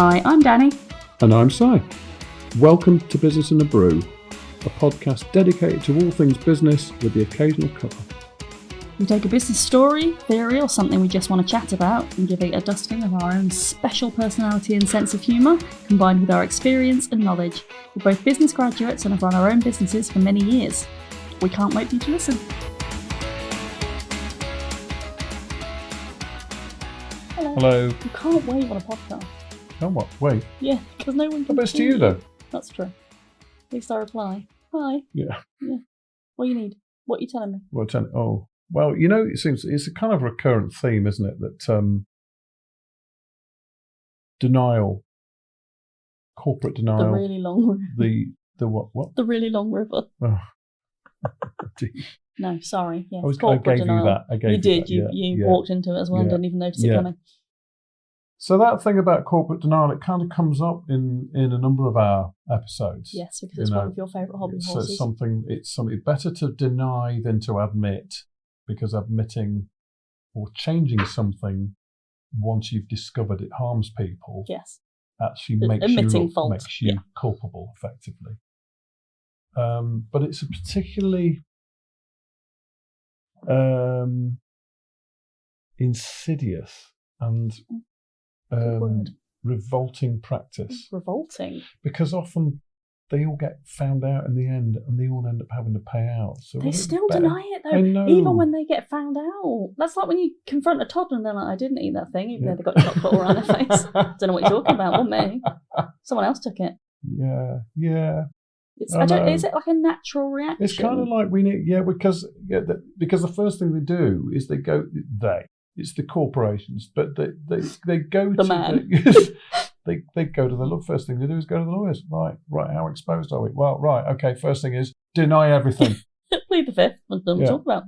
Hi, I'm Danny. And I'm Si. Welcome to Business in a Brew, a podcast dedicated to all things business with the occasional cuppa. We take a business story, theory, or something we just want to chat about and give it a dusting of our own special personality and sense of humour, combined with our experience and knowledge. We're both business graduates and have run our own businesses for many years. We can't wait for you to listen. Hello. You can't wait on a podcast. Oh, what? Wait. Yeah, because no one can. I bet it's to you, though. That's true. At least I reply. Hi. Yeah. What you need? What are you telling me? Well, you know, it seems it's a kind of recurrent theme, isn't it? That denial, corporate denial. The really long river. The what? The really long river. Oh. No, sorry. Yes, I gave denial. you that. You did. You walked into it as well and didn't even notice it coming. So that thing about corporate denial, it kind of comes up in a number of our episodes. Yes, because it's one of your favourite hobby horses. It's something better to deny than to admit, because admitting or changing something once you've discovered it harms people, actually makes you culpable effectively. But it's a particularly insidious and revolting practice. Revolting? Because often they all get found out in the end and they all end up having to pay out. So they still deny it though, I know. Even when they get found out. That's like when you confront a toddler and they're like, I didn't eat that thing, even though they've got chocolate all around their face. Don't know what you're talking about, wasn't me? Someone else took it. Yeah. Is it like a natural reaction? It's kind of like because the first thing they do is it's the corporations, but they go the to man. they go to the first thing they do is go to the lawyers. Right. How exposed are we? Well, right. Okay. First thing is deny everything. Plead the fifth. What do we talk about?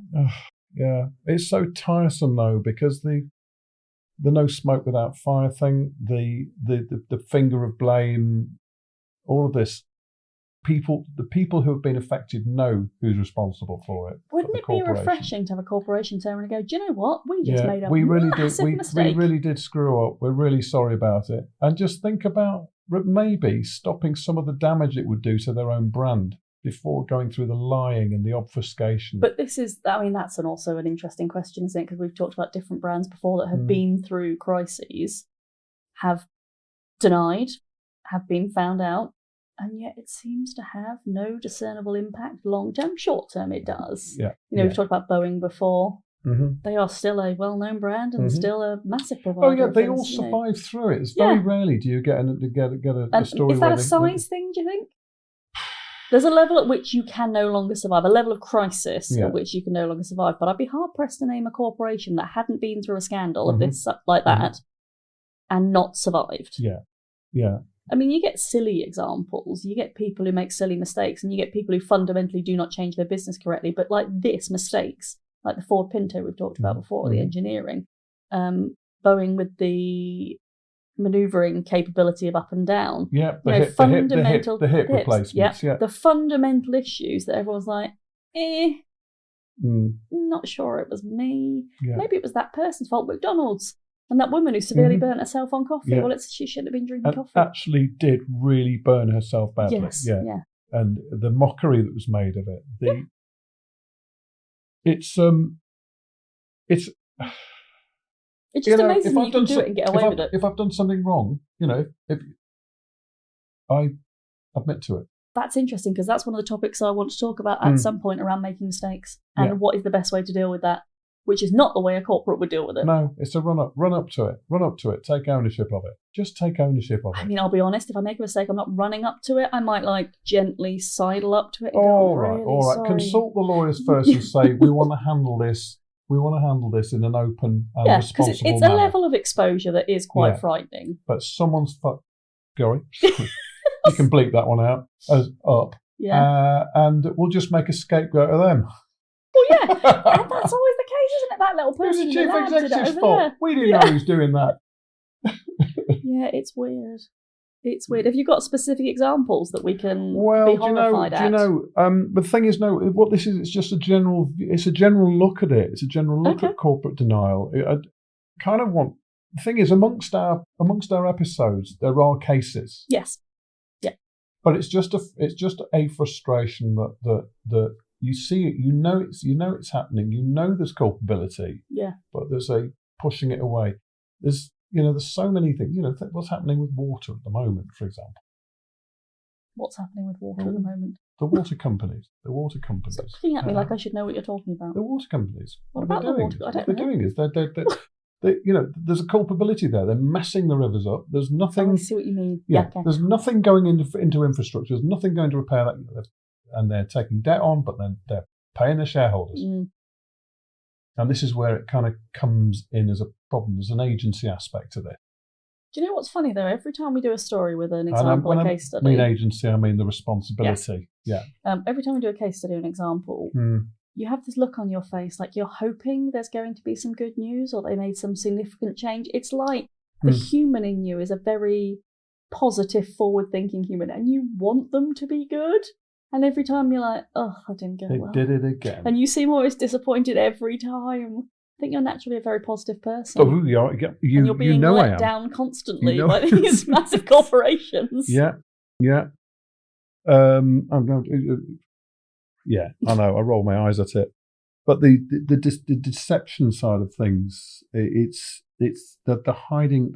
Yeah. It's so tiresome though, because the no smoke without fire thing, the finger of blame, all of this. The people who have been affected know who's responsible for it. Wouldn't it be refreshing to have a corporation turn around and go, do you know what? We just made a massive mistake. We really did screw up. We're really sorry about it. And just think about maybe stopping some of the damage it would do to their own brand before going through the lying and the obfuscation. But that's also an interesting question, isn't it? Because we've talked about different brands before that have been through crises, have denied, have been found out, and yet it seems to have no discernible impact long-term. Short-term it does. We've talked about Boeing before. Mm-hmm. They are still a well-known brand and still a massive provider. Oh yeah, they all survive through it. It's very rarely do you get a story. Is that a size thing, do you think? There's a level at which you can no longer survive, a level of crisis at which you can no longer survive. But I'd be hard-pressed to name a corporation that hadn't been through a scandal of this like that and not survived. Yeah. I mean, you get silly examples. You get people who make silly mistakes, and you get people who fundamentally do not change their business correctly. But like mistakes, like the Ford Pinto we've talked about before, the engineering, Boeing with the manoeuvring capability of up and down. Yeah, the hip replacements. Yeah, the fundamental issues that everyone's like, not sure it was me. Yeah. Maybe it was that person's fault. McDonald's. And that woman who severely burnt herself on coffee. Yeah. Well, she shouldn't have been drinking coffee. Actually did really burn herself badly. Yes, yeah. And the mockery that was made of it. It's just amazing that you can do it and get away with it. If I've done something wrong, if I admit to it. That's interesting, because that's one of the topics I want to talk about at some point around making mistakes and what is the best way to deal with that. Which is not the way a corporate would deal with it. No, it's a run up to it. Take ownership of it. Just take ownership of it. I mean, I'll be honest, if I make a mistake, I'm not running up to it. I might gently sidle up to it and all right. Sorry. Consult the lawyers first and say, we want to handle this. We want to handle this in an open and responsible because it's manner. A level of exposure that is quite frightening. But someone's Sorry. You can bleep that one out up. Yeah. And we'll just make a scapegoat of them. Well, yeah, and that's always the case, isn't it? That little person. It's the chief executive's fault. We didn't know he was doing that. Yeah, it's weird. Have you got specific examples that we can be horrified at? The thing is, what this is, it's just a general look at it. It's a general look at corporate denial. I kind of want the thing is, amongst our episodes, there are cases. Yes. Yeah. But it's just a frustration that you see it, you know it's happening, you know there's culpability. Yeah. But there's a pushing it away. There's so many things. What's happening with water at the moment, for example. What's happening with water at the moment? The water companies. Stop looking at me like I should know what you're talking about. The water companies. What about the water? I don't know. What they're doing is there's a culpability there. They're messing the rivers up. There's nothing. I see what you mean. Yeah. Okay. There's nothing going into infrastructure. There's nothing going to repair that. And they're taking debt on, but then they're paying their shareholders. Mm. And this is where it kind of comes in as a problem. There's an agency aspect to this. Do you know what's funny though? Every time we do a story with an example, a case study. When I mean agency, I mean the responsibility. Yes. Yeah. Every time we do a case study, an example, you have this look on your face like you're hoping there's going to be some good news or they made some significant change. It's like the human in you is a very positive, forward-thinking human, and you want them to be good. And every time you're like, oh, that didn't go well. They did it again. And you seem always disappointed every time. I think you're naturally a very positive person. Oh, you're being let down constantly by these massive corporations. Yeah. I know. I roll my eyes at it, but the deception side of things, it's the hiding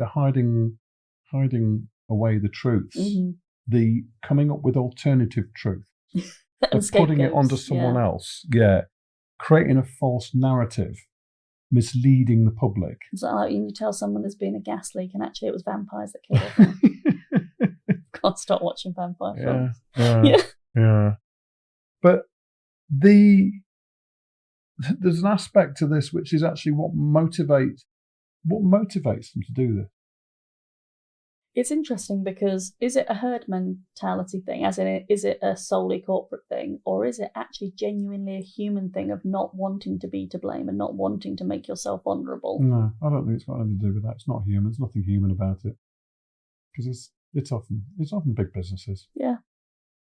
away the truths, the coming up with alternative truth, of putting it onto someone else, creating a false narrative. Misleading the public. It's like you tell someone there's been a gas leak and actually it was vampires that killed them. Can't stop watching vampire films. Yeah. But there's an aspect to this which is actually what motivates them to do this. It's interesting because is it a herd mentality thing, as in is it a solely corporate thing, or is it actually genuinely a human thing of not wanting to be to blame and not wanting to make yourself vulnerable? No, I don't think it's got anything to do with that. It's not human. There's nothing human about it because it's often big businesses. Yeah.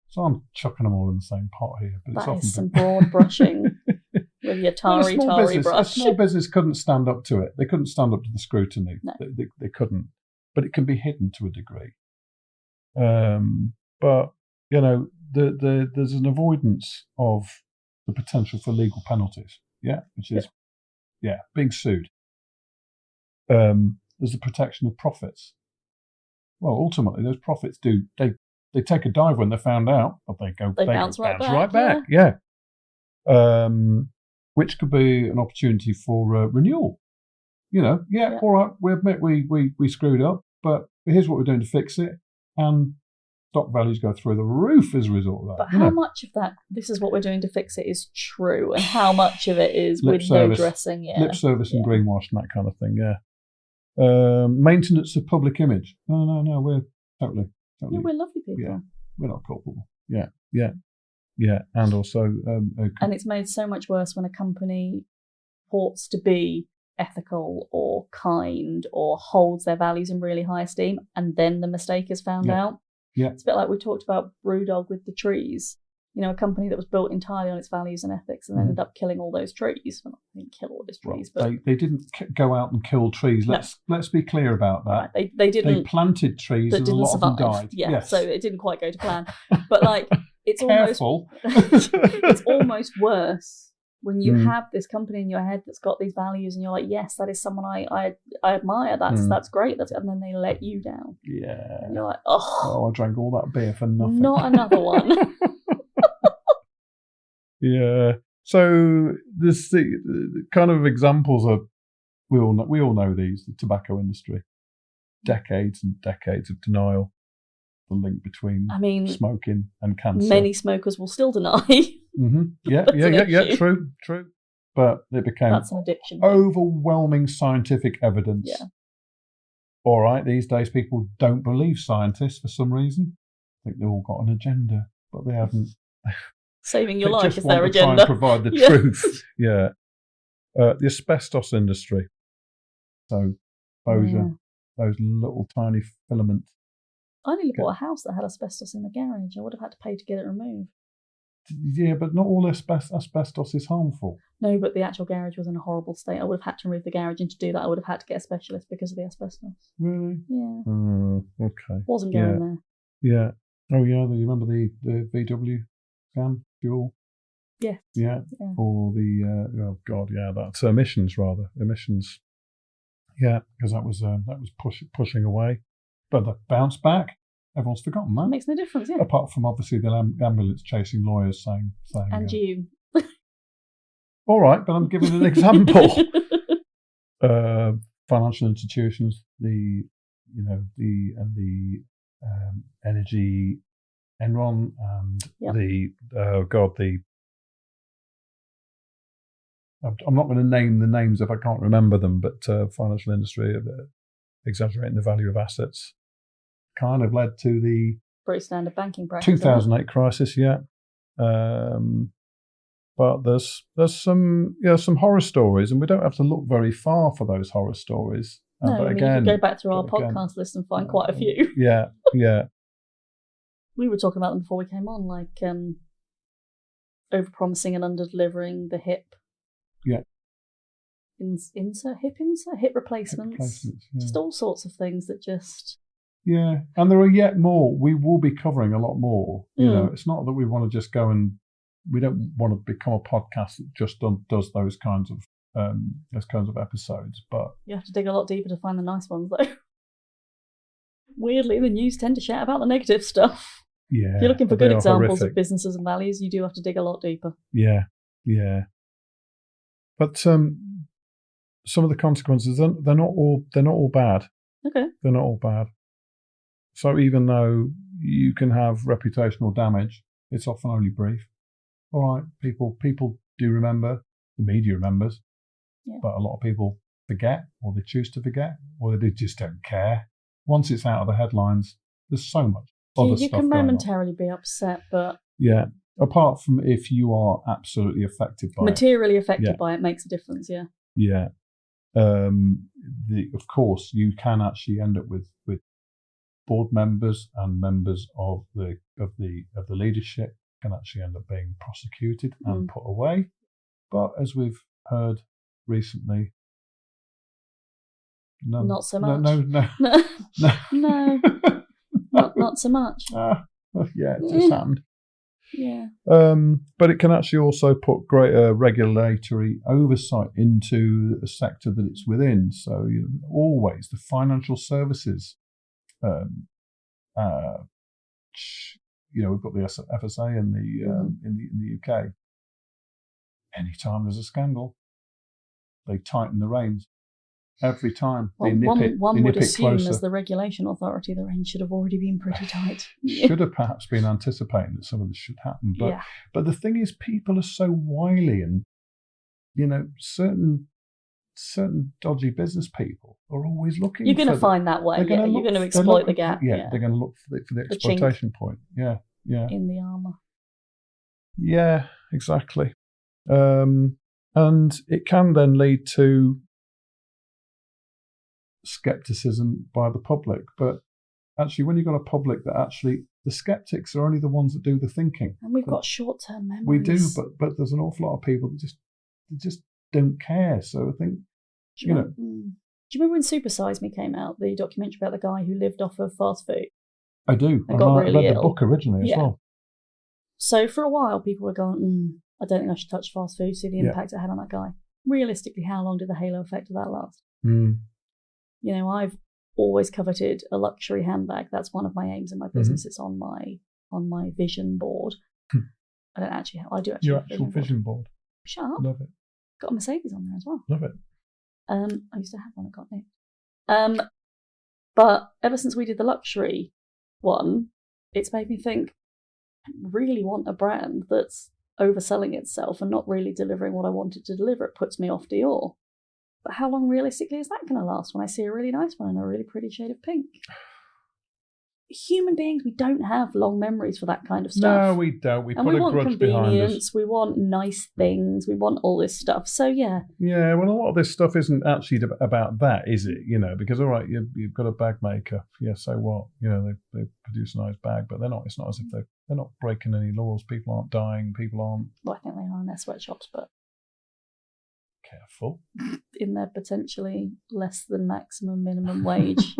So I'm chucking them all in the same pot here. But that is some broad brushing with your tarry brush. A small business couldn't stand up to it. They couldn't stand up to the scrutiny. No. They couldn't. But it can be hidden to a degree. But there's an avoidance of the potential for legal penalties. Yeah, which is being sued. There's the protection of profits. Well, ultimately, those profits they take a dive when they're found out, but they bounce right back. Yeah. Which could be an opportunity for renewal. All right, we admit we screwed up, but here's what we're doing to fix it, and stock values go through the roof as a result of that. But how much of that, this is what we're doing to fix it, is true, and how much of it is with no dressing? Yeah, lip service and greenwash and that kind of thing. Yeah, maintenance of public image. No, we're totally. No, we're lovely people. Yeah, we're not culpable. Yeah, and also, and it's made so much worse when a company purports to be ethical or kind or holds their values in really high esteem, and then the mistake is found out. Yeah, it's a bit like we talked about Brewdog with the trees. A company that was built entirely on its values and ethics, and ended up killing all those trees. Well, they didn't kill all those trees, but they didn't go out and kill trees. Let's be clear about that. Right. They didn't. They planted trees, and a lot of them died. Yeah, yes. So it didn't quite go to plan. But it's careful. It's almost worse when you have this company in your head that's got these values, and you're like, yes, that is someone I admire. That's great. And then they let you down. Yeah. And you're like, oh, I drank all that beer for nothing. Not another one. Yeah. So this the kind of examples of we all know these, the tobacco industry, decades and decades of denial, the link between smoking and cancer. Many smokers will still deny. Mm-hmm. Yeah. True. But it became that's an addiction. Overwhelming scientific evidence. Yeah. All right, these days people don't believe scientists for some reason. I think they've all got an agenda, but they haven't. Saving your life is their agenda. Try and provide the truth. Yeah. The asbestos industry. So those little tiny filaments. I nearly bought a house that had asbestos in the garage. I would have had to pay to get it removed. Yeah, but not all asbestos is harmful. No, but the actual garage was in a horrible state. I would have had to remove the garage, and to do that, I would have had to get a specialist because of the asbestos. Really? Yeah. Okay. Wasn't going there. Yeah. Oh, yeah. You remember the VW scan fuel? Yeah. Yeah. Or the oh god, yeah, that's emissions rather. Emissions. Yeah, because that was pushing away, but the bounce back. Everyone's forgotten that. Makes no difference. Yeah. Apart from obviously the ambulance chasing lawyers saying. And you. All right, but I'm giving an example. Financial institutions, the energy, Enron, and I'm not going to name the names if I can't remember them, but financial industry exaggerating the value of assets kind of led to the pretty standard banking practice. 2008 crisis, yeah. But there's some horror stories, and we don't have to look very far for those horror stories. No, but again, you can go back through our podcast list and find quite a few. Yeah. We were talking about them before we came on, like over-promising and under-delivering the hip. Yeah. Hip replacements. Yeah. Just all sorts of things that just... Yeah, and there are yet more. We will be covering a lot more. You know, it's not that we want to just go and... We don't want to become a podcast that just does those kinds of episodes, but... You have to dig a lot deeper to find the nice ones, though. Weirdly, the news tend to shout about the negative stuff. Yeah. If you're looking for good examples of businesses and values, you do have to dig a lot deeper. Yeah. But some of the consequences, they're not all bad. Okay. They're not all bad. So even though you can have reputational damage, it's often only brief. All right, people do remember, the media remembers, but a lot of people forget, or they choose to forget, or they just don't care. Once it's out of the headlines, there's so much other stuff you can momentarily be upset, but... Yeah, apart from if you are absolutely affected by materially affected by it makes a difference, yeah. Yeah. Of course, you can actually end up with board members and members of the leadership can actually end up being prosecuted and put away. But as we've heard recently, not so much. No. No, not so much. Yeah, it just happened. Yeah. But it can actually also put greater regulatory oversight into the sector that it's within. So always the financial services. We've got the FSA in the UK. Anytime there's a scandal, they tighten the reins. Every time they nip it closer. As the regulation authority, the reins should have already been pretty tight. Should have perhaps been anticipating that some of this should happen. But the thing is, people are so wily, and certain dodgy business people are always looking. You're going to find that way. You're going to exploit the gap. Yeah, they're going to look for the exploitation point. Yeah. In the armour. Yeah, exactly. And it can then lead to skepticism by the public. But actually, when you've got a public that actually, the skeptics are only the ones that do the thinking. And we've got short-term memories. We do, but there's an awful lot of people that just don't care. So I think, Do you remember when Super Size Me came out, the documentary about the guy who lived off of fast food? I do. I read the book originally as well. So for a while, people were going, I don't think I should touch fast food, see the impact it had on that guy. Realistically, how long did the halo effect of that last? I've always coveted a luxury handbag. That's one of my aims in my business. It's on my vision board. I do actually Your have actual vision board. Shut up. Love it. Got a Mercedes on there as well. Love it. I used to have one, I got nicked. But ever since we did the luxury one, it's made me think, I really want a brand that's overselling itself and not really delivering what I wanted to deliver. It puts me off Dior. But how long realistically is that going to last when I see a really nice one in a really pretty shade of pink? Human beings, we don't have long memories for that kind of stuff. No, we don't. We put a grudge behind us. We want convenience, we want nice things, we want all this stuff. So, yeah. Yeah, well, a lot of this stuff isn't actually about that, is it? Because, all right, you've got a bag maker. Yeah, so what? They produce a nice bag, but it's not as if they're not breaking any laws. People aren't dying. People aren't... Well, I think they are in their sweatshops, but... Careful. In their potentially less than maximum minimum wage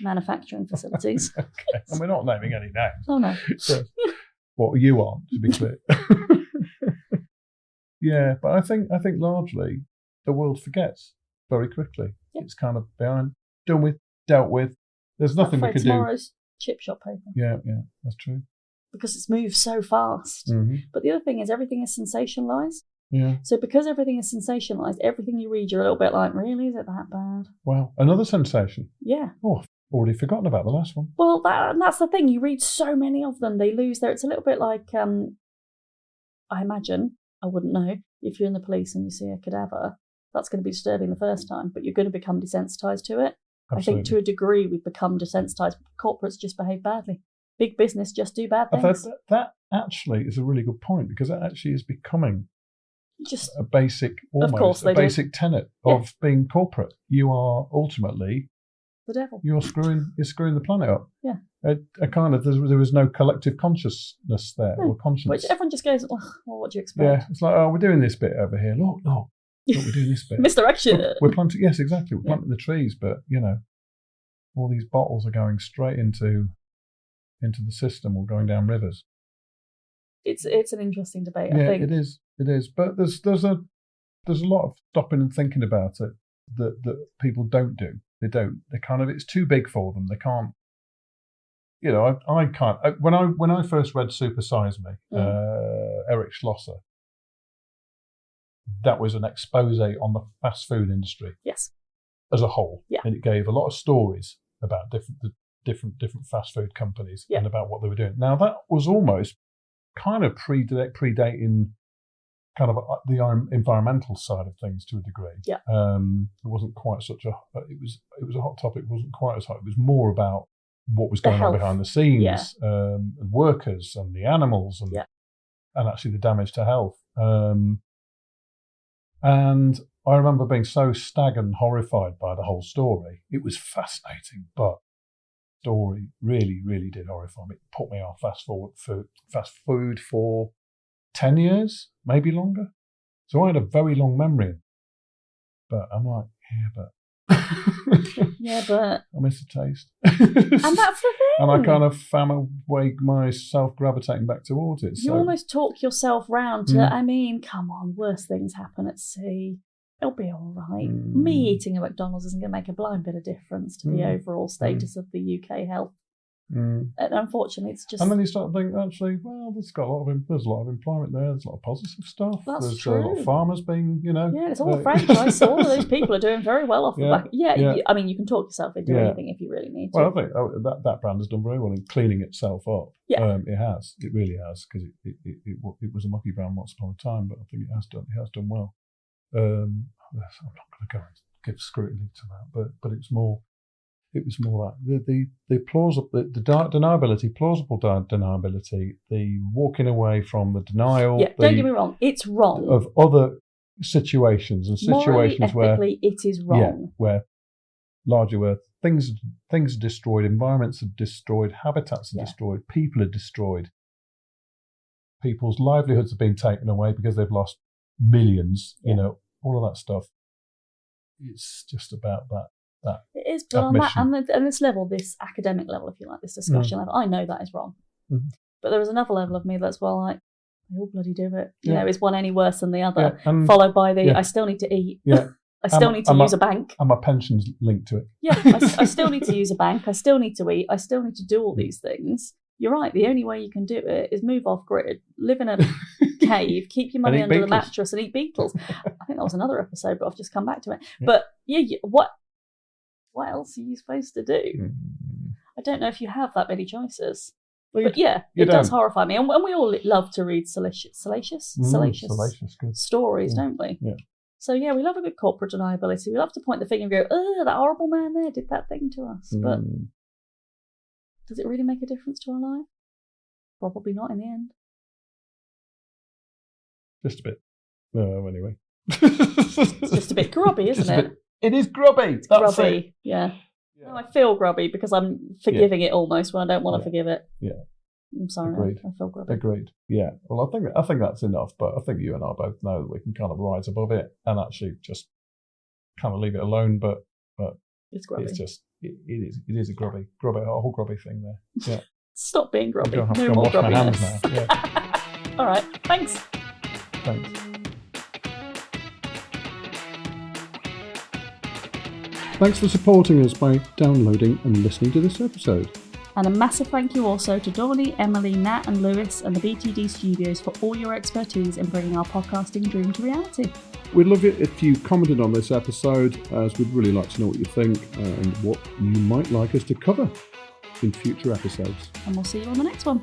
manufacturing facilities. Okay. And we're not naming any names. Oh, no. So, what you aren't, to be clear. Yeah, but I think largely the world forgets very quickly. Yeah. It's kind of behind, done with, dealt with. There's nothing we could do. Tomorrow's chip shop paper. Yeah, that's true. Because it's moved so fast. Mm-hmm. But the other thing is everything is sensationalised. Yeah. So because everything is sensationalised, everything you read, you're a little bit like, really? Is it that bad? Well, another sensation. Yeah. Oh, I've already forgotten about the last one. Well, that's the thing. You read so many of them, they lose their... It's a little bit like, I imagine, I wouldn't know, if you're in the police and you see a cadaver, that's going to be disturbing the first time, but you're going to become desensitised to it. Absolutely. I think to a degree we've become desensitised. Corporates just behave badly. Big business just do bad things. That actually is a really good point, because that actually is becoming just a basic, almost a basic tenet of being corporate. You are ultimately the devil. You're screwing the planet up. Yeah. A kind of there was no collective consciousness there or conscience. Which everyone just goes, well, what do you expect? Yeah, it's like, oh, we're doing this bit over here. Look, we're doing this bit. Misdirection. We're planting. Yes, exactly. We're planting the trees, but all these bottles are going straight into the system or going down rivers. It's an interesting debate. Yeah, I think it is. It is. But there's a lot of stopping and thinking about it that people don't do. They don't. They kind of. It's too big for them. They can't. I can't. When I first read Super Size Me, Eric Schlosser, that was an expose on the fast food industry. Yes. As a whole. Yeah. And it gave a lot of stories about different fast food companies and about what they were doing. Now that was almost kind of predating kind of the environmental side of things to a degree. Yeah. It wasn't quite such a. It was a hot topic. It wasn't quite as hot. It was more about what was going on behind the scenes, workers and the animals, and actually the damage to health. And I remember being so staggered and horrified by the whole story. It was fascinating, but the story really, really did horrify me. It put me off fast food for 10 years, maybe longer. So I had a very long memory. But I'm like, but I miss the taste. And that's the thing. And I kind of found myself gravitating back towards it. You almost talk yourself round to, I mean, come on, worse things happen at sea. It'll be all right. Me eating a McDonald's isn't going to make a blind bit of difference to the overall status of the UK health. And unfortunately, it's just. And then you start thinking, actually, well, there's a lot of employment there. There's a lot of positive stuff. There's true. A lot of farmers being, Yeah, it's all a franchise. So all of those people are doing very well off the back. I mean, you can talk yourself into anything if you really need to. Well, I think that brand has done very well in cleaning itself up. Yeah, it has. It really has, because it was a mucky brand once upon a time, but I think it has done well. I'm not going to go and give scrutiny to that, but it's more. It was more like the plausible, the deniability, plausible deniability, the walking away from the denial. Yeah, don't get me wrong, it's wrong. Of other situations and situations morally, ethically, it is wrong. Yeah, where largely where things are destroyed, environments are destroyed, habitats are destroyed, people are destroyed. People's livelihoods have been taken away because they've lost millions, all of that stuff. It's just about that. It is, but on this level, this academic level, if you like, this discussion level, I know that is wrong. Mm-hmm. But there is another level of me that's like, they all bloody do it. Is one any worse than the other? Followed by I still need to eat. Yeah. I still need to use a bank. And my pension's linked to it. Yeah, I still need to use a bank. I still need to eat. I still need to do all these things. You're right. The only way you can do it is move off grid, live in a cave, keep your money under the mattress, and eat beetles. I think that was another episode, but I've just come back to it. Yeah. But what else are you supposed to do? I don't know if you have that many choices. Well, but it does horrify me. And we all love to read salacious stories, don't we? Yeah. So, we love a good corporate deniability. We love to point the finger and go, oh, that horrible man there did that thing to us. But does it really make a difference to our life? Probably not in the end. Just a bit. No, anyway. It's just a bit grubby, isn't it? It is grubby. That's grubby, it. Yeah. No, I feel grubby because I'm forgiving it almost when I don't want to forgive it. Yeah. I'm sorry, Agreed. I feel grubby. Agreed. Yeah. Well, I think that's enough, but I think you and I both know that we can kind of rise above it and actually just kind of leave it alone. But it's grubby. It's just it is a whole grubby thing there. Yeah. Stop being grubby. I'm going to wash my hands now. Yeah. All right. Thanks. Thanks for supporting us by downloading and listening to this episode. And a massive thank you also to Dawny, Emily, Nat and Lewis and the BTD Studios for all your expertise in bringing our podcasting dream to reality. We'd love it if you commented on this episode, as we'd really like to know what you think and what you might like us to cover in future episodes. And we'll see you on the next one.